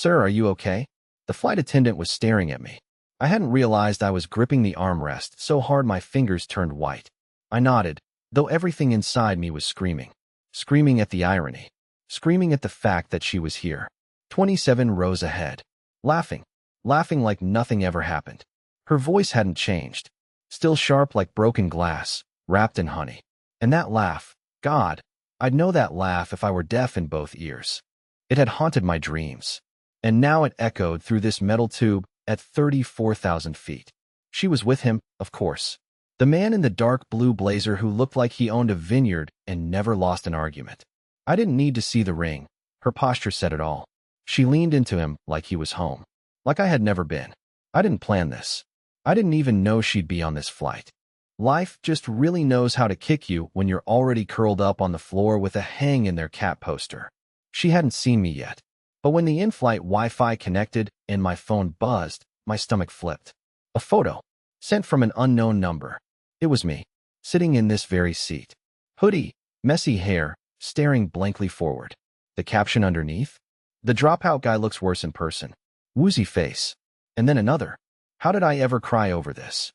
"Sir, are you okay?" The flight attendant was staring at me. I hadn't realized I was gripping the armrest so hard my fingers turned white. I nodded, though everything inside me was screaming. Screaming at the irony. Screaming at the fact that she was here. 27 rows ahead. Laughing. Laughing like nothing ever happened. Her voice hadn't changed. Still sharp like broken glass, wrapped in honey. And that laugh, God, I'd know that laugh if I were deaf in both ears. It had haunted my dreams. And now it echoed through this metal tube at 34,000 feet. She was with him, of course. The man in the dark blue blazer who looked like he owned a vineyard and never lost an argument. I didn't need to see the ring. Her posture said it all. She leaned into him like he was home. Like I had never been. I didn't plan this. I didn't even know she'd be on this flight. Life just really knows how to kick you when you're already curled up on the floor with a hang in their cat poster. She hadn't seen me yet. But when the in-flight Wi-Fi connected and my phone buzzed, my stomach flipped. A photo. Sent from an unknown number. It was me. Sitting in this very seat. Hoodie. Messy hair. Staring blankly forward. The caption underneath? "The dropout guy looks worse in person. Woozy face." And then another. How did I ever cry over this?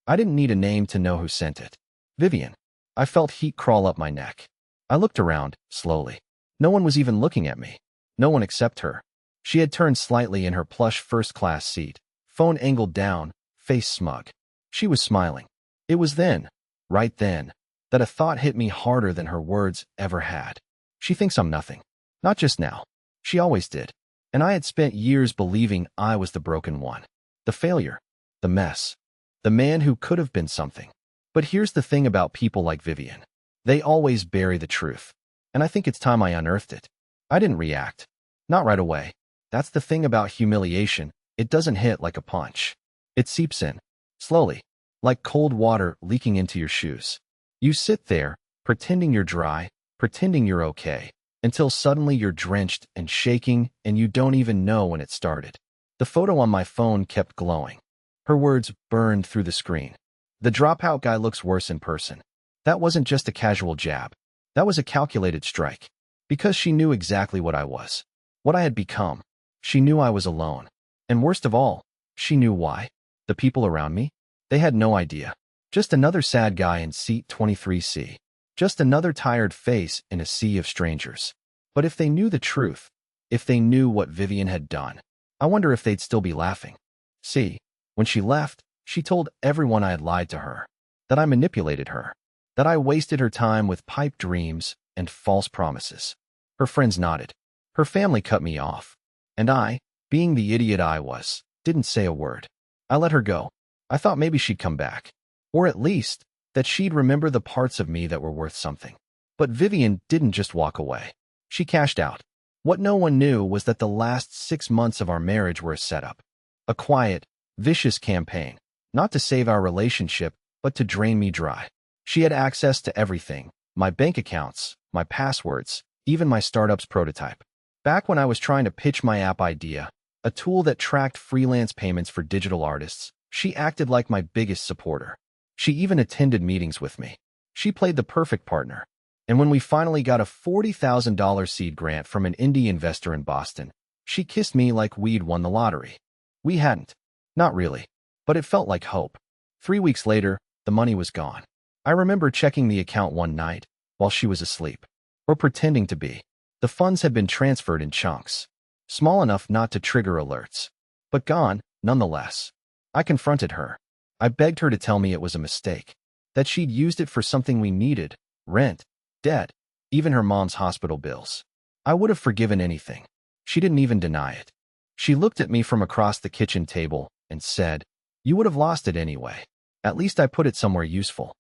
I didn't need a name to know who sent it. Vivian. I felt heat crawl up my neck. I looked around, slowly. No one was even looking at me. No one except her. She had turned slightly in her plush first-class seat, phone angled down, face smug. She was smiling. It was then, right then, that a thought hit me harder than her words ever had. She thinks I'm nothing. Not just now. She always did. And I had spent years believing I was the broken one. The failure. The mess. The man who could have been something. But here's the thing about people like Vivian. They always bury the truth. And I think it's time I unearthed it. I didn't react. Not right away. That's the thing about humiliation. It doesn't hit like a punch. It seeps in. Slowly. Like cold water leaking into your shoes. You sit there, pretending you're dry, pretending you're okay, until suddenly you're drenched and shaking and you don't even know when it started. The photo on my phone kept glowing. Her words burned through the screen. "The dropout guy looks worse in person." That wasn't just a casual jab. That was a calculated strike. Because she knew exactly what I was. What I had become. She knew I was alone. And worst of all, she knew why. The people around me? They had no idea. Just another sad guy in seat 23C. Just another tired face in a sea of strangers. But if they knew the truth, if they knew what Vivian had done, I wonder if they'd still be laughing. See, when she left, she told everyone I had lied to her. That I manipulated her. That I wasted her time with pipe dreams and false promises. Her friends nodded. Her family cut me off. And I, being the idiot I was, didn't say a word. I let her go. I thought maybe she'd come back. Or at least, that she'd remember the parts of me that were worth something. But Vivian didn't just walk away. She cashed out. What no one knew was that the last 6 months of our marriage were a setup. A quiet, vicious campaign. Not to save our relationship, but to drain me dry. She had access to everything. My bank accounts, my passwords, even my startup's prototype. Back when I was trying to pitch my app idea, a tool that tracked freelance payments for digital artists, she acted like my biggest supporter. She even attended meetings with me. She played the perfect partner. And when we finally got a $40,000 seed grant from an indie investor in Boston, she kissed me like we'd won the lottery. We hadn't. Not really. But it felt like hope. 3 weeks later, the money was gone. I remember checking the account one night while she was asleep. Or pretending to be. The funds had been transferred in chunks. Small enough not to trigger alerts. But gone, nonetheless. I confronted her. I begged her to tell me it was a mistake. That she'd used it for something we needed. Rent. Debt. Even her mom's hospital bills. I would have forgiven anything. She didn't even deny it. She looked at me from across the kitchen table and said, "You would have lost it anyway. At least I put it somewhere useful."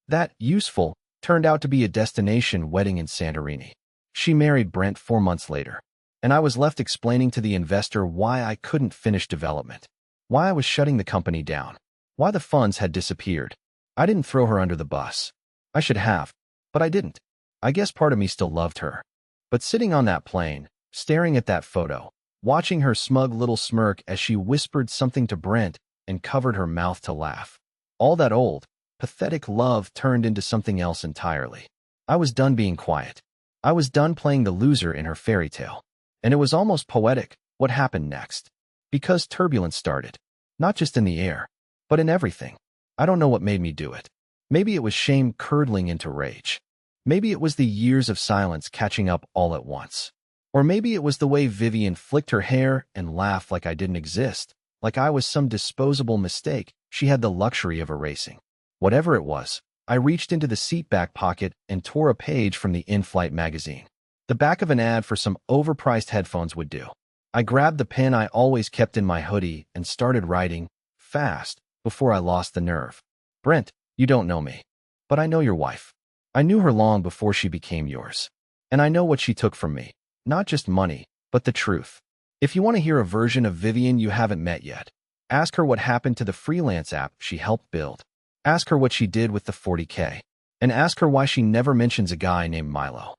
That useful turned out to be a destination wedding in Santorini. She married Brent 4 months later. And I was left explaining to the investor why I couldn't finish development. Why I was shutting the company down. Why the funds had disappeared. I didn't throw her under the bus. I should have. But I didn't. I guess part of me still loved her. But sitting on that plane, staring at that photo, watching her smug little smirk as she whispered something to Brent and covered her mouth to laugh. All that old, pathetic love turned into something else entirely. I was done being quiet. I was done playing the loser in her fairy tale. And it was almost poetic, what happened next. Because turbulence started. Not just in the air, but in everything. I don't know what made me do it. Maybe it was shame curdling into rage. Maybe it was the years of silence catching up all at once. Or maybe it was the way Vivian flicked her hair and laughed like I didn't exist, like I was some disposable mistake she had the luxury of erasing. Whatever it was, I reached into the seat back pocket and tore a page from the in-flight magazine. The back of an ad for some overpriced headphones would do. I grabbed the pen I always kept in my hoodie and started writing, fast, before I lost the nerve. Brent, you don't know me. But I know your wife. I knew her long before she became yours. And I know what she took from me. Not just money, but the truth. If you want to hear a version of Vivian you haven't met yet, ask her what happened to the freelance app she helped build. Ask her what she did with the 40K. And ask her why she never mentions a guy named Milo.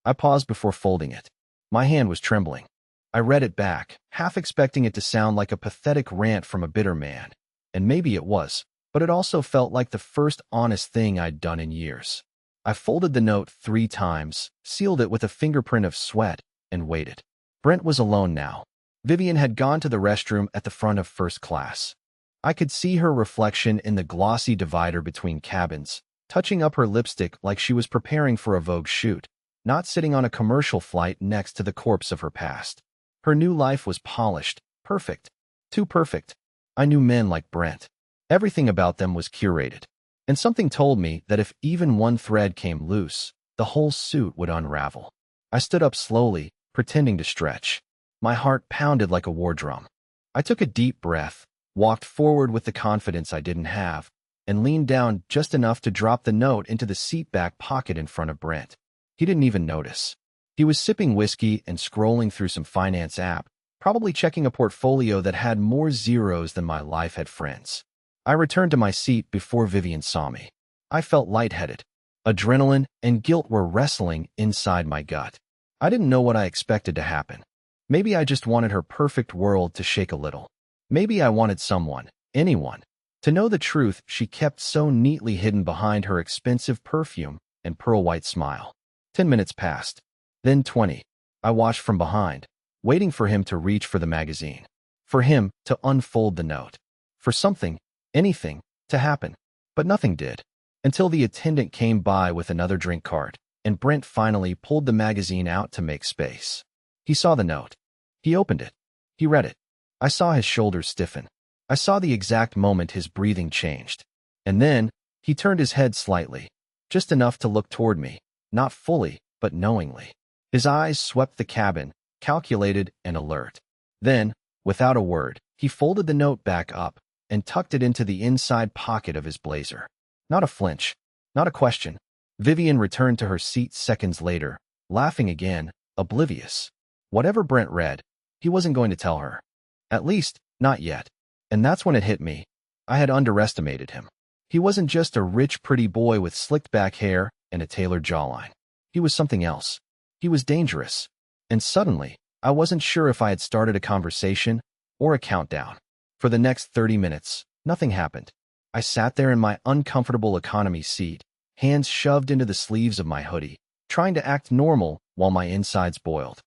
I paused before folding it. My hand was trembling. I read it back, half expecting it to sound like a pathetic rant from a bitter man. And maybe it was, but it also felt like the first honest thing I'd done in years. I folded the note 3 times, sealed it with a fingerprint of sweat, and waited. Brent was alone now. Vivian had gone to the restroom at the front of first class. I could see her reflection in the glossy divider between cabins, touching up her lipstick like she was preparing for a Vogue shoot, not sitting on a commercial flight next to the corpse of her past. Her new life was polished, perfect, too perfect. I knew men like Brent. Everything about them was curated. And something told me that if even one thread came loose, the whole suit would unravel. I stood up slowly, pretending to stretch. My heart pounded like a war drum. I took a deep breath, walked forward with the confidence I didn't have, and leaned down just enough to drop the note into the seat back pocket in front of Brent. He didn't even notice. He was sipping whiskey and scrolling through some finance app, probably checking a portfolio that had more zeros than my life had friends. I returned to my seat before Vivian saw me. I felt lightheaded. Adrenaline and guilt were wrestling inside my gut. I didn't know what I expected to happen. Maybe I just wanted her perfect world to shake a little. Maybe I wanted someone, anyone, to know the truth she kept so neatly hidden behind her expensive perfume and pearl-white smile. 10 minutes passed. Then 20. I watched from behind, waiting for him to reach for the magazine. For him to unfold the note. For something, anything, to happen. But nothing did. Until the attendant came by with another drink cart, and Brent finally pulled the magazine out to make space. He saw the note. He opened it. He read it. I saw his shoulders stiffen. I saw the exact moment his breathing changed. And then, he turned his head slightly, just enough to look toward me, not fully, but knowingly. His eyes swept the cabin, calculated and alert. Then, without a word, he folded the note back up and tucked it into the inside pocket of his blazer. Not a flinch, not a question. Vivian returned to her seat seconds later, laughing again, oblivious. Whatever Brent read, he wasn't going to tell her. At least, not yet. And that's when it hit me. I had underestimated him. He wasn't just a rich, pretty boy with slicked back hair and a tailored jawline. He was something else. He was dangerous. And suddenly, I wasn't sure if I had started a conversation or a countdown. For the next 30 minutes, nothing happened. I sat there in my uncomfortable economy seat, hands shoved into the sleeves of my hoodie, trying to act normal while my insides boiled.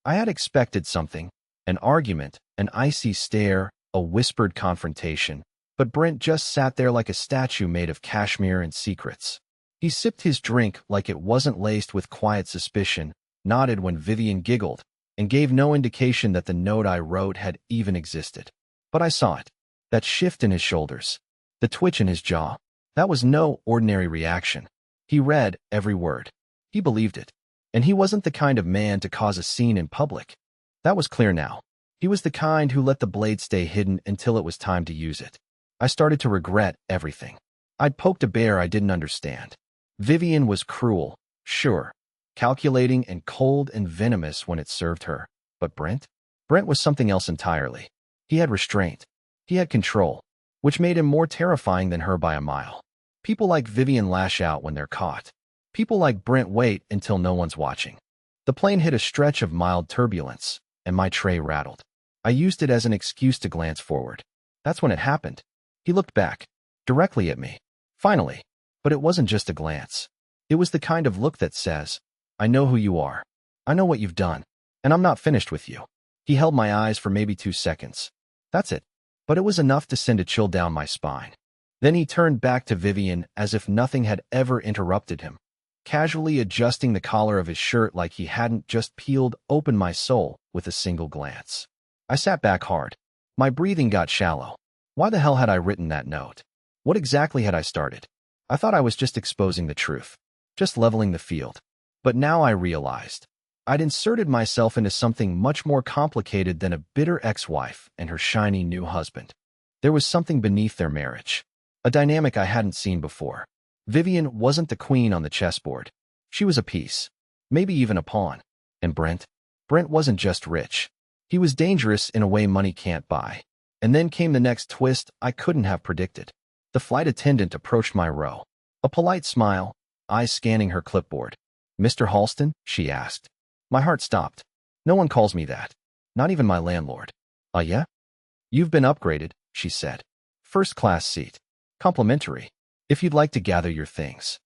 I had expected something, an argument, an icy stare, a whispered confrontation, but Brent just sat there like a statue made of cashmere and secrets. He sipped his drink like it wasn't laced with quiet suspicion, nodded when Vivian giggled, and gave no indication that the note I wrote had even existed. But I saw it. That shift in his shoulders. The twitch in his jaw. That was no ordinary reaction. He read every word. He believed it. And he wasn't the kind of man to cause a scene in public. That was clear now. He was the kind who let the blade stay hidden until it was time to use it. I started to regret everything. I'd poked a bear I didn't understand. Vivian was cruel, sure, calculating and cold and venomous when it served her. But Brent? Brent was something else entirely. He had restraint. He had control, which made him more terrifying than her by a mile. People like Vivian lash out when they're caught. People like Brent wait until no one's watching. The plane hit a stretch of mild turbulence, and my tray rattled. I used it as an excuse to glance forward. That's when it happened. He looked back, directly at me. Finally. But it wasn't just a glance. It was the kind of look that says, I know who you are. I know what you've done. And I'm not finished with you. He held my eyes for maybe 2 seconds. That's it. But it was enough to send a chill down my spine. Then he turned back to Vivian as if nothing had ever interrupted him, casually adjusting the collar of his shirt like he hadn't just peeled open my soul with a single glance. I sat back hard. My breathing got shallow. Why the hell had I written that note? What exactly had I started? I thought I was just exposing the truth, just leveling the field. But now I realized I'd inserted myself into something much more complicated than a bitter ex-wife and her shiny new husband. There was something beneath their marriage, a dynamic I hadn't seen before. Vivian wasn't the queen on the chessboard. She was a piece, maybe even a pawn. And Brent wasn't just rich. He was dangerous in a way money can't buy. And then came the next twist I couldn't have predicted. The flight attendant approached my row. A polite smile, eyes scanning her clipboard. "Mr. Halston?" she asked. My heart stopped. No one calls me that. Not even my landlord. Yeah? "You've been upgraded," she said. "First-class seat. Complimentary. If you'd like to gather your things."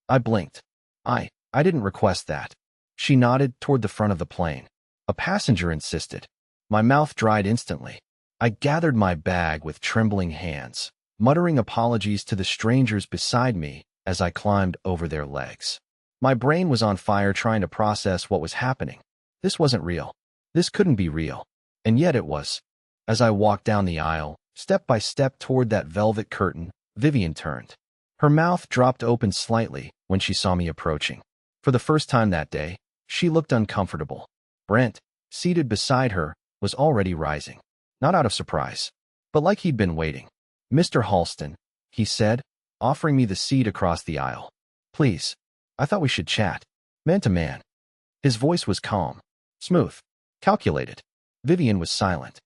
I blinked. I didn't request that. She nodded toward the front of the plane. A passenger insisted. My mouth dried instantly. I gathered my bag with trembling hands, muttering apologies to the strangers beside me as I climbed over their legs. My brain was on fire trying to process what was happening. This wasn't real. This couldn't be real. And yet it was. As I walked down the aisle, step by step toward that velvet curtain, Vivian turned. Her mouth dropped open slightly when she saw me approaching. For the first time that day, she looked uncomfortable. Brent, seated beside her, was already rising. Not out of surprise, but like he'd been waiting. "Mr. Halston," he said, offering me the seat across the aisle. "Please, I thought we should chat, man to man." His voice was calm, smooth, calculated. Vivian was silent.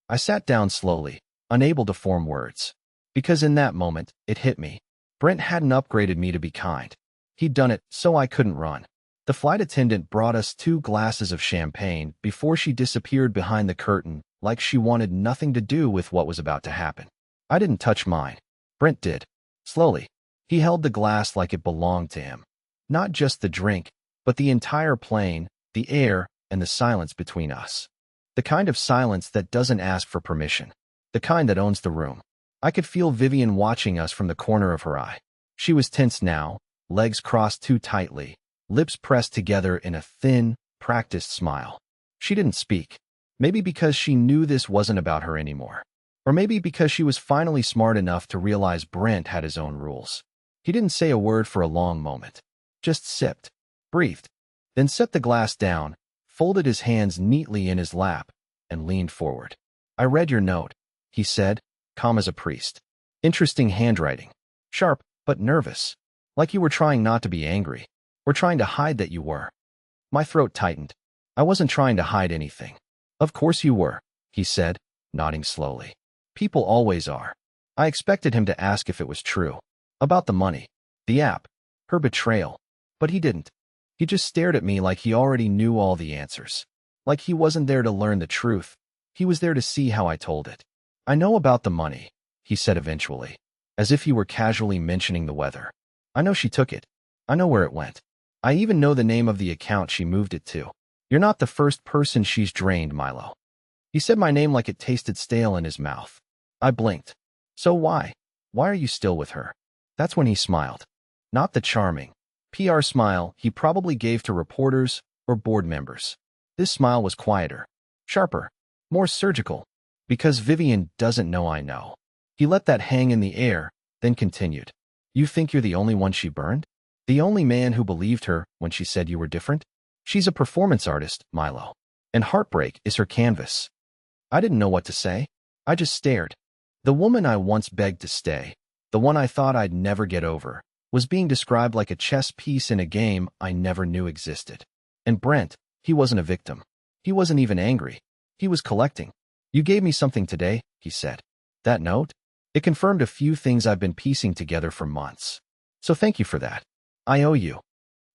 I sat down slowly, unable to form words. Because in that moment, it hit me. Brent hadn't upgraded me to be kind. He'd done it so I couldn't run. The flight attendant brought us 2 glasses of champagne before she disappeared behind the curtain like she wanted nothing to do with what was about to happen. I didn't touch mine. Brent did. Slowly. He held the glass like it belonged to him. Not just the drink, but the entire plane, the air, and the silence between us. The kind of silence that doesn't ask for permission. The kind that owns the room. I could feel Vivian watching us from the corner of her eye. She was tense now, legs crossed too tightly, lips pressed together in a thin, practiced smile. She didn't speak. Maybe because she knew this wasn't about her anymore. Or maybe because she was finally smart enough to realize Brent had his own rules. He didn't say a word for a long moment. Just sipped, breathed, then set the glass down, folded his hands neatly in his lap, and leaned forward. "I read your note," he said, calm as a priest. "Interesting handwriting. Sharp, but nervous. Like you were trying not to be angry, or trying to hide that you were." My throat tightened. I wasn't trying to hide anything. "Of course you were," he said, nodding slowly. "People always are." I expected him to ask if it was true. About the money, the app, her betrayal. But he didn't. He just stared at me like he already knew all the answers. Like he wasn't there to learn the truth. He was there to see how I told it. "I know about the money," he said eventually, as if he were casually mentioning the weather. "I know she took it. I know where it went. I even know the name of the account she moved it to. You're not the first person she's drained, Milo." He said my name like it tasted stale in his mouth. I blinked. "So why? Why are you still with her?" That's when he smiled. Not the charming, PR smile he probably gave to reporters or board members. This smile was quieter, sharper, more surgical. "Because Vivian doesn't know I know." He let that hang in the air, then continued. "You think you're the only one she burned? The only man who believed her when she said you were different? She's a performance artist, Milo. And heartbreak is her canvas." I didn't know what to say. I just stared. The woman I once begged to stay, the one I thought I'd never get over, was being described like a chess piece in a game I never knew existed. And Brent, he wasn't a victim. He wasn't even angry. He was collecting. "You gave me something today," he said. "That note? It confirmed a few things I've been piecing together for months. So thank you for that. I owe you."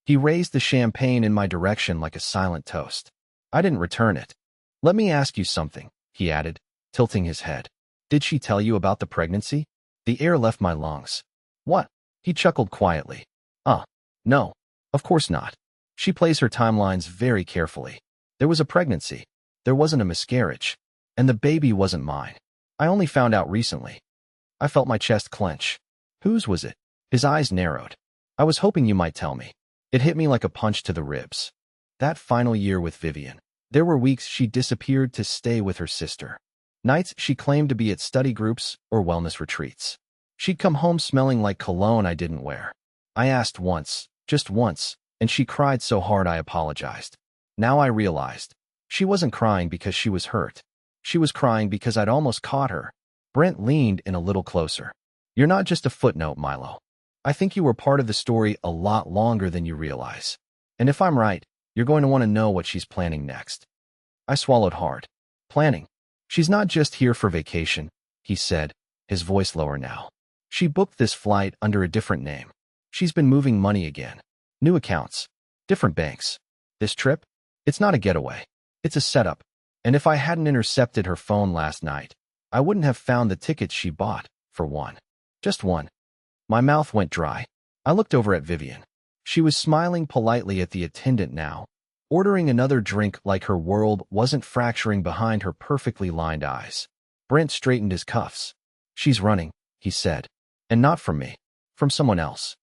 He raised the champagne in my direction like a silent toast. I didn't return it. "Let me ask you something," he added, tilting his head. "Did she tell you about the pregnancy?" The air left my lungs. "What?" He chuckled quietly. No. Of course not. She plays her timelines very carefully. There was a pregnancy. There wasn't a miscarriage. And the baby wasn't mine. I only found out recently. I felt my chest clench. Whose was it? His eyes narrowed. I was hoping you might tell me. It hit me like a punch to the ribs. That final year with Vivian. There were weeks she disappeared to stay with her sister. Nights she claimed to be at study groups or wellness retreats. She'd come home smelling like cologne I didn't wear. I asked once, just once, and she cried so hard I apologized. Now I realized. She wasn't crying because she was hurt. She was crying because I'd almost caught her. Brent leaned in a little closer. You're not just a footnote, Milo. I think you were part of the story a lot longer than you realize. And if I'm right, you're going to want to know what she's planning next. I swallowed hard. Planning. She's not just here for vacation, he said, his voice lower now. She booked this flight under a different name. She's been moving money again. New accounts. Different banks. This trip? It's not a getaway. It's a setup. And if I hadn't intercepted her phone last night, I wouldn't have found the tickets she bought, for one. Just one. My mouth went dry. I looked over at Vivian. She was smiling politely at the attendant now, ordering another drink like her world wasn't fracturing behind her perfectly lined eyes. Brent straightened his cuffs. She's running, he said. And not from me. From someone else.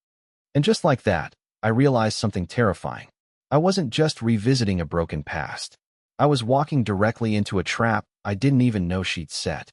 And just like that, I realized something terrifying. I wasn't just revisiting a broken past. I was walking directly into a trap I didn't even know she'd set.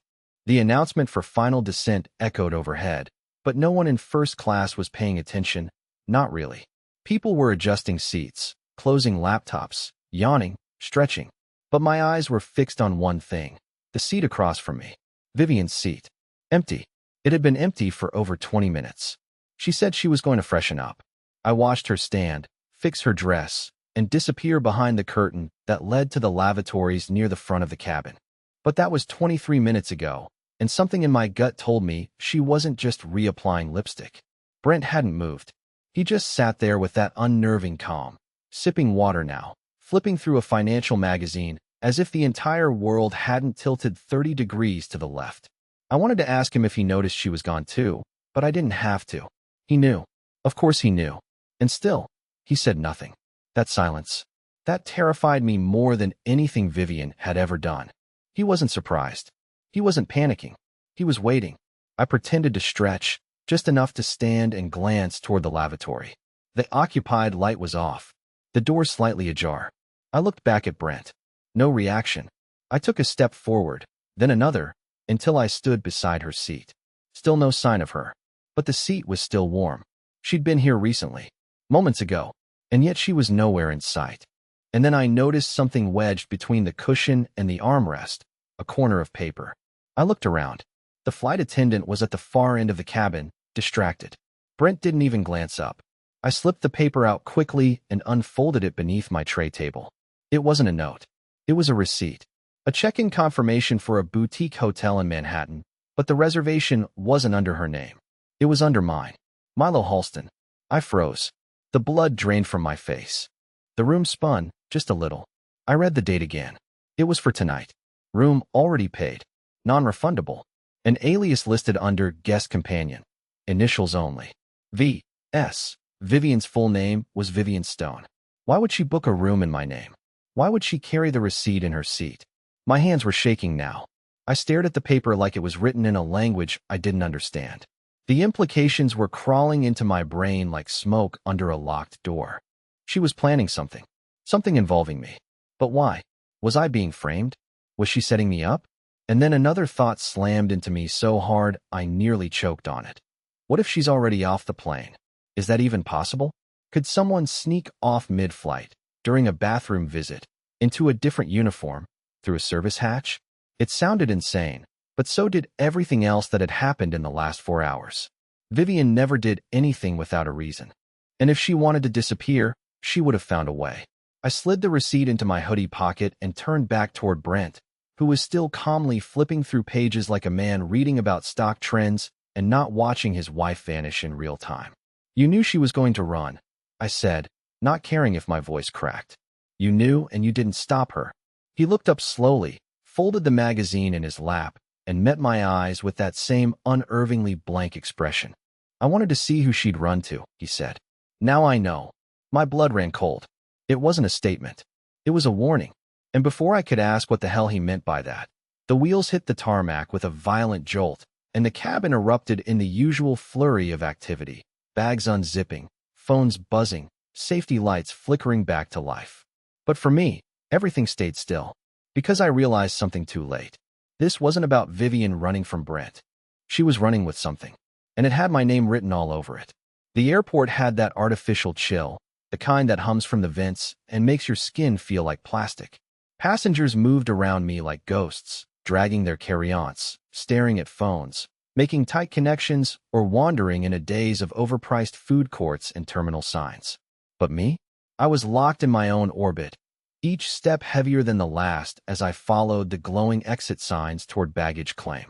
The announcement for final descent echoed overhead, but no one in first class was paying attention. Not really. People were adjusting seats, closing laptops, yawning, stretching. But my eyes were fixed on one thing. The seat across from me. Vivian's seat. Empty. It had been empty for over 20 minutes. She said she was going to freshen up. I watched her stand, fix her dress, and disappear behind the curtain that led to the lavatories near the front of the cabin. But that was 23 minutes ago, and something in my gut told me she wasn't just reapplying lipstick. Brent hadn't moved. He just sat there with that unnerving calm, sipping water now, flipping through a financial magazine as if the entire world hadn't tilted 30 degrees to the left. I wanted to ask him if he noticed she was gone too, but I didn't have to. He knew. Of course he knew. And still, he said nothing. That silence. That terrified me more than anything Vivian had ever done. He wasn't surprised. He wasn't panicking. He was waiting. I pretended to stretch, just enough to stand and glance toward the lavatory. The occupied light was off. The door slightly ajar. I looked back at Brent. No reaction. I took a step forward, then another, until I stood beside her seat. Still no sign of her. But the seat was still warm. She'd been here recently. Moments ago. And yet she was nowhere in sight. And then I noticed something wedged between the cushion and the armrest, a corner of paper. I looked around. The flight attendant was at the far end of the cabin, distracted. Brent didn't even glance up. I slipped the paper out quickly and unfolded it beneath my tray table. It wasn't a note. It was a receipt. A check-in confirmation for a boutique hotel in Manhattan, but the reservation wasn't under her name. It was under mine. Milo Halston. I froze. The blood drained from my face. The room spun, just a little. I read the date again. It was for tonight. Room already paid. Non-refundable. An alias listed under guest companion. Initials only. V.S. Vivian's full name was Vivian Stone. Why would she book a room in my name? Why would she carry the receipt in her seat? My hands were shaking now. I stared at the paper like it was written in a language I didn't understand. The implications were crawling into my brain like smoke under a locked door. She was planning something. Something involving me. But why? Was I being framed? Was she setting me up? And then another thought slammed into me so hard I nearly choked on it. What if she's already off the plane? Is that even possible? Could someone sneak off mid-flight, during a bathroom visit, into a different uniform, through a service hatch? It sounded insane. But so did everything else that had happened in the last 4 hours. Vivian never did anything without a reason. And if she wanted to disappear, she would have found a way. I slid the receipt into my hoodie pocket and turned back toward Brent, who was still calmly flipping through pages like a man reading about stock trends and not watching his wife vanish in real time. You knew she was going to run, I said, not caring if my voice cracked. You knew and you didn't stop her. He looked up slowly, folded the magazine in his lap, and met my eyes with that same unnervingly blank expression. I wanted to see who she'd run to, he said. Now I know. My blood ran cold. It wasn't a statement. It was a warning. And before I could ask what the hell he meant by that, the wheels hit the tarmac with a violent jolt, and the cabin erupted in the usual flurry of activity. Bags unzipping, phones buzzing, safety lights flickering back to life. But for me, everything stayed still, because I realized something too late. This wasn't about Vivian running from Brent. She was running with something, and it had my name written all over it. The airport had that artificial chill, the kind that hums from the vents and makes your skin feel like plastic. Passengers moved around me like ghosts, dragging their carry-ons, staring at phones, making tight connections, or wandering in a daze of overpriced food courts and terminal signs. But me? I was locked in my own orbit, each step heavier than the last as I followed the glowing exit signs toward baggage claim.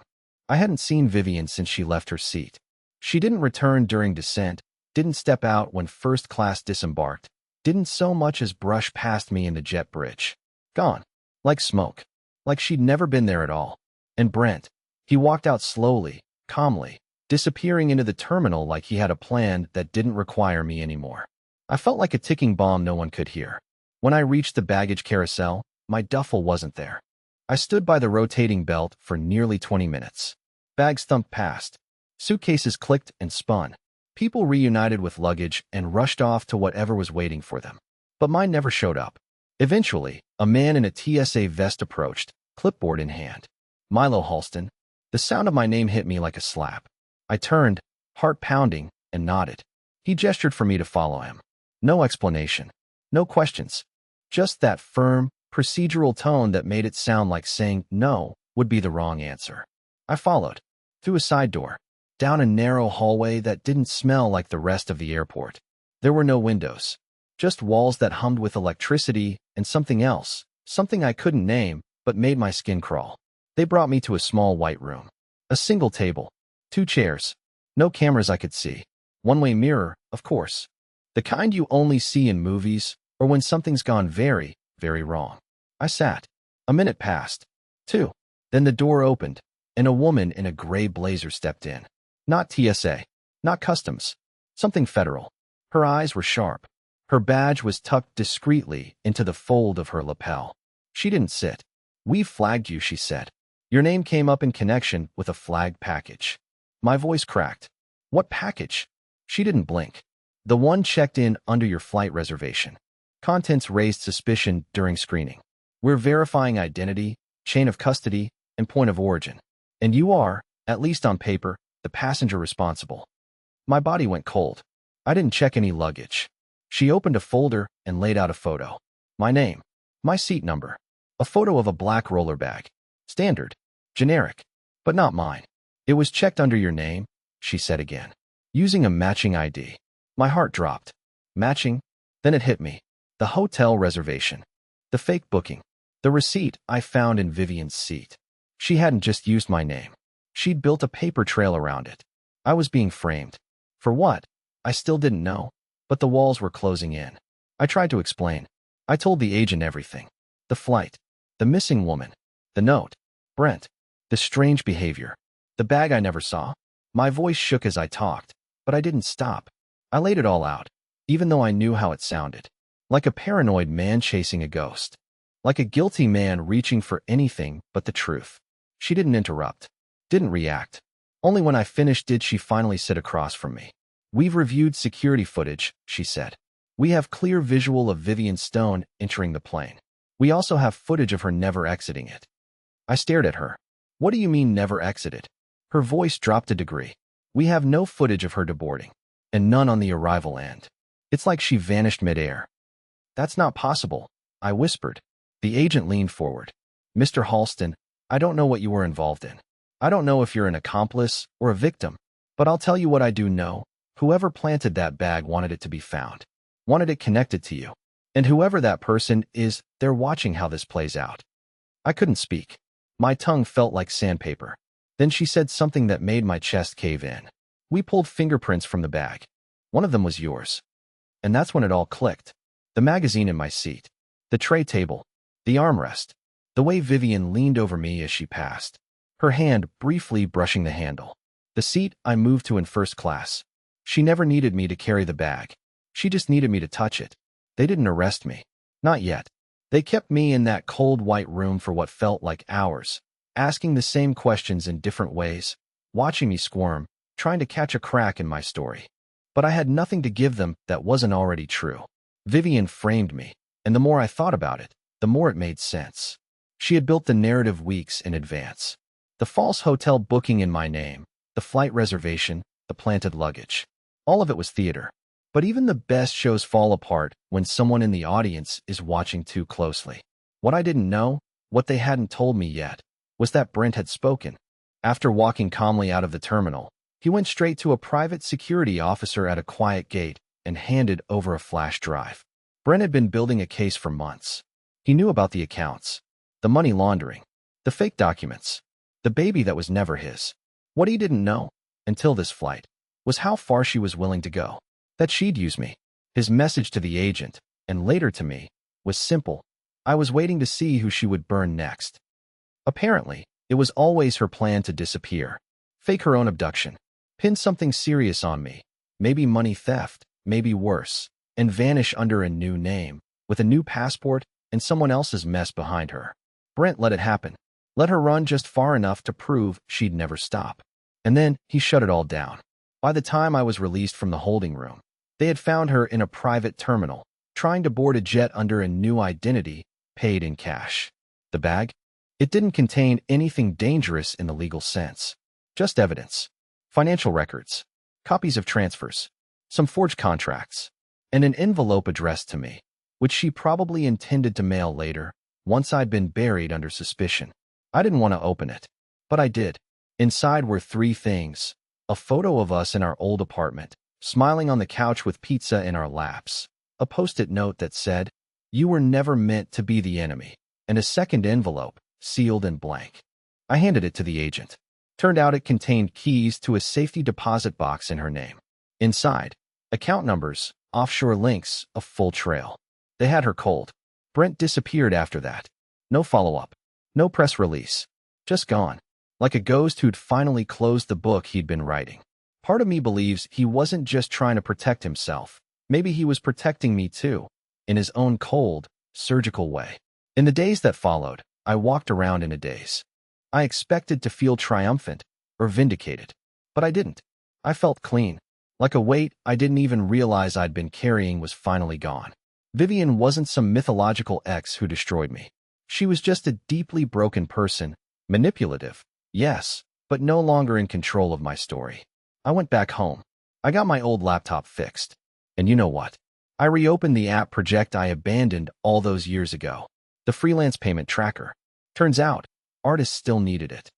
I hadn't seen Vivian since she left her seat. She didn't return during descent, didn't step out when first class disembarked, didn't so much as brush past me in the jet bridge. Gone. Like smoke. Like she'd never been there at all. And Brent, he walked out slowly, calmly, disappearing into the terminal like he had a plan that didn't require me anymore. I felt like a ticking bomb no one could hear. When I reached the baggage carousel, my duffel wasn't there. I stood by the rotating belt for nearly 20 minutes. Bags thumped past. Suitcases clicked and spun. People reunited with luggage and rushed off to whatever was waiting for them. But mine never showed up. Eventually, a man in a TSA vest approached, clipboard in hand. Milo Halston. The sound of my name hit me like a slap. I turned, heart pounding, and nodded. He gestured for me to follow him. No explanation. No questions. Just that firm, procedural tone that made it sound like saying no would be the wrong answer. I followed. Through a side door. Down a narrow hallway that didn't smell like the rest of the airport. There were no windows. Just walls that hummed with electricity and something else. Something I couldn't name, but made my skin crawl. They brought me to a small white room. A single table. 2 chairs. No cameras I could see. One-way mirror, of course. The kind you only see in movies, or when something's gone very, very wrong. I sat. A minute passed. 2. Then the door opened, and a woman in a gray blazer stepped in. Not TSA. Not customs. Something federal. Her eyes were sharp. Her badge was tucked discreetly into the fold of her lapel. She didn't sit. "We've flagged you," she said. "Your name came up in connection with a flagged package." My voice cracked. "What package?" She didn't blink. "The one checked in under your flight reservation. Contents raised suspicion during screening. We're verifying identity, chain of custody, and point of origin. And you are, at least on paper, the passenger responsible." My body went cold. I didn't check any luggage. She opened a folder and laid out a photo. My name. My seat number. A photo of a black roller bag. Standard. Generic. But not mine. "It was checked under your name," she said again. "Using a matching ID." My heart dropped. Matching? Then it hit me. The hotel reservation. The fake booking. The receipt I found in Vivian's seat. She hadn't just used my name. She'd built a paper trail around it. I was being framed. For what? I still didn't know. But the walls were closing in. I tried to explain. I told the agent everything. The flight. The missing woman. The note. Brent. The strange behavior. The bag I never saw. My voice shook as I talked, but I didn't stop. I laid it all out, even though I knew how it sounded. Like a paranoid man chasing a ghost. Like a guilty man reaching for anything but the truth. She didn't interrupt. Didn't react. Only when I finished did she finally sit across from me. "We've reviewed security footage," she said. "We have clear visual of Vivian Stone entering the plane. We also have footage of her never exiting it." I stared at her. "What do you mean never exited?" Her voice dropped a degree. "We have no footage of her deboarding, and none on the arrival end. It's like she vanished midair." "That's not possible," I whispered. The agent leaned forward. "Mr. Halston, I don't know what you were involved in. I don't know if you're an accomplice or a victim, but I'll tell you what I do know. Whoever planted that bag wanted it to be found, wanted it connected to you. And whoever that person is, they're watching how this plays out." I couldn't speak. My tongue felt like sandpaper. Then she said something that made my chest cave in. "We pulled fingerprints from the bag. One of them was yours." And that's when it all clicked. The magazine in my seat. The tray table. The armrest. The way Vivian leaned over me as she passed. Her hand briefly brushing the handle. The seat I moved to in first class. She never needed me to carry the bag. She just needed me to touch it. They didn't arrest me. Not yet. They kept me in that cold white room for what felt like hours, asking the same questions in different ways, watching me squirm, trying to catch a crack in my story. But I had nothing to give them that wasn't already true. Vivian framed me, and the more I thought about it, the more it made sense. She had built the narrative weeks in advance. The false hotel booking in my name, the flight reservation, the planted luggage. All of it was theater. But even the best shows fall apart when someone in the audience is watching too closely. What I didn't know, what they hadn't told me yet, was that Brent had spoken. After walking calmly out of the terminal, he went straight to a private security officer at a quiet gate and handed over a flash drive. Brent had been building a case for months. He knew about the accounts, the money laundering, the fake documents, the baby that was never his. What he didn't know, until this flight, was how far she was willing to go. That she'd use me. His message to the agent, and later to me, was simple. I was waiting to see who she would burn next. Apparently, it was always her plan to disappear, fake her own abduction, pin something serious on me, maybe money theft, maybe worse, and vanish under a new name, with a new passport and someone else's mess behind her. Brent let it happen. Let her run just far enough to prove she'd never stop. And then he shut it all down. By the time I was released from the holding room, they had found her in a private terminal, trying to board a jet under a new identity, paid in cash. The bag? It didn't contain anything dangerous in the legal sense. Just evidence. Financial records, copies of transfers, some forged contracts, and an envelope addressed to me, which she probably intended to mail later, once I'd been buried under suspicion. I didn't want to open it, but I did. Inside were three things: a photo of us in our old apartment, smiling on the couch with pizza in our laps, a post-it note that said, "You were never meant to be the enemy," and a second envelope, sealed and blank. I handed it to the agent. Turned out it contained keys to a safety deposit box in her name. Inside, account numbers, offshore links, a full trail. They had her cold. Brent disappeared after that. No follow-up. No press release. Just gone. Like a ghost who'd finally closed the book he'd been writing. Part of me believes he wasn't just trying to protect himself. Maybe he was protecting me too, in his own cold, surgical way. In the days that followed, I walked around in a daze. I expected to feel triumphant or vindicated, but I didn't. I felt clean, like a weight I didn't even realize I'd been carrying was finally gone. Vivian wasn't some mythological ex who destroyed me. She was just a deeply broken person, manipulative, yes, but no longer in control of my story. I went back home. I got my old laptop fixed. And you know what? I reopened the app project I abandoned all those years ago. The freelance payment tracker. Turns out, artists still needed it.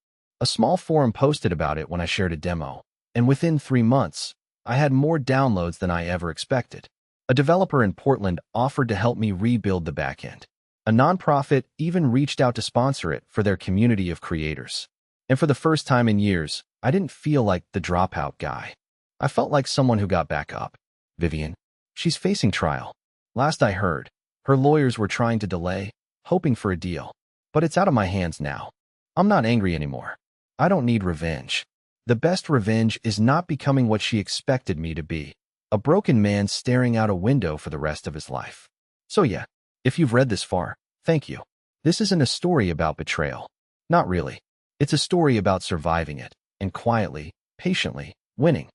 A small forum posted about it when I shared a demo, and within 3 months, I had more downloads than I ever expected. A developer in Portland offered to help me rebuild the backend. A nonprofit even reached out to sponsor it for their community of creators. And for the first time in years, I didn't feel like the dropout guy. I felt like someone who got back up. Vivian, she's facing trial. Last I heard, her lawyers were trying to delay, hoping for a deal. But it's out of my hands now. I'm not angry anymore. I don't need revenge. The best revenge is not becoming what she expected me to be. A broken man staring out a window for the rest of his life. So yeah, if you've read this far, thank you. This isn't a story about betrayal. Not really. It's a story about surviving it, and quietly, patiently, winning.